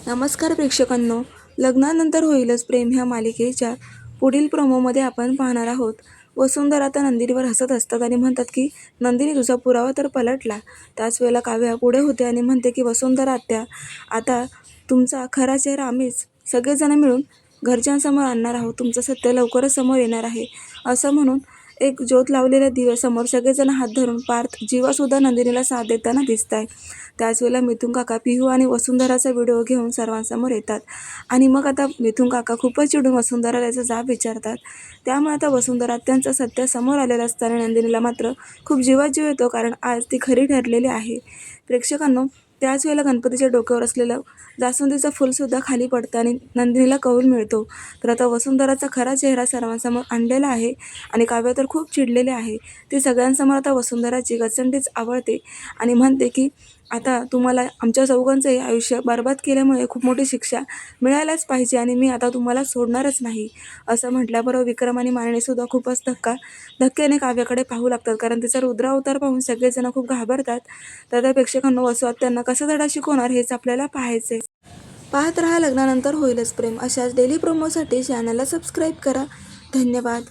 नमस्कार प्रेक्षकांनो, लग्नानंतर होईलच प्रेम ह्या मालिकेच्या पुढील प्रोमोमध्ये आपण पाहणार आहोत. वसुंधरा आता नंदिनीवर हसत असतात आणि म्हणतात की नंदिनी तुझा पुरावा तर पलटला. त्याच वेळेला काव्या पुढे होते आणि म्हणते की वसुंधरा आत्या, आता तुमचा खरा चेहरा आम्हीच सगळेजण मिळून घरच्यांसमोर आणणार आहोत. तुमचं सत्य लवकरच समोर येणार आहे. असं म्हणून एक ज्योत लावलेल्या दिव्यासमोर सगळेजण हात धरून पार्थ जीवासुद्धा नंदिनीला साथ देताना दिसत आहे. त्याच वेळेला मिथुन काका पिहू आणि वसुंधराचा व्हिडिओ घेऊन सर्वांसमोर येतात आणि मग आता मिथुन काका खूपच चिडून वसुंधराला याचा जाब विचारतात. त्यामुळे आता वसुंधरा त्यांचं सत्य समोर आलेलं असताना नंदिनीला मात्र खूप जीवाजीव येतो, कारण आज ती खरी ठरलेली आहे. प्रेक्षकांनो, त्याच वेळेला गणपतीच्या डोक्यावर असलेलं जास्वंदीचं फुलसुद्धा खाली पडतं आणि नंदिनीला कौल मिळतो. तर आता वसुंधराचा खरा चेहरा सर्वांसमोर आणलेला आहे आणि काव्य तर खूप चिडलेले आहे. ती सगळ्यांसमोर आता वसुंधराची गचंडीच आवडते आणि म्हणते की आता तुम्हाला आमच्या चौघांचंही आयुष्य बरबाद केल्यामुळे खूप मोठी शिक्षा मिळायलाच पाहिजे आणि मी आता तुम्हाला सोडणारच नाही. असं म्हटल्याबरोबर विक्रम आणि मालिनीसुद्धा खूपच धक्क्याने काव्याकडे पाहू लागतात, कारण तिचा रुद्र अवतार पाहून सगळेजण खूप घाबरतात. तर त्या प्रेक्षकांना वसू त्यांना कसा धडा शिकवणार हेच आपल्याला पाहायचे. पाहत रहा लग्नानंतर होईलच प्रेम. अशाच डेली प्रोमोसाठी चॅनलला सबस्क्राईब करा. धन्यवाद.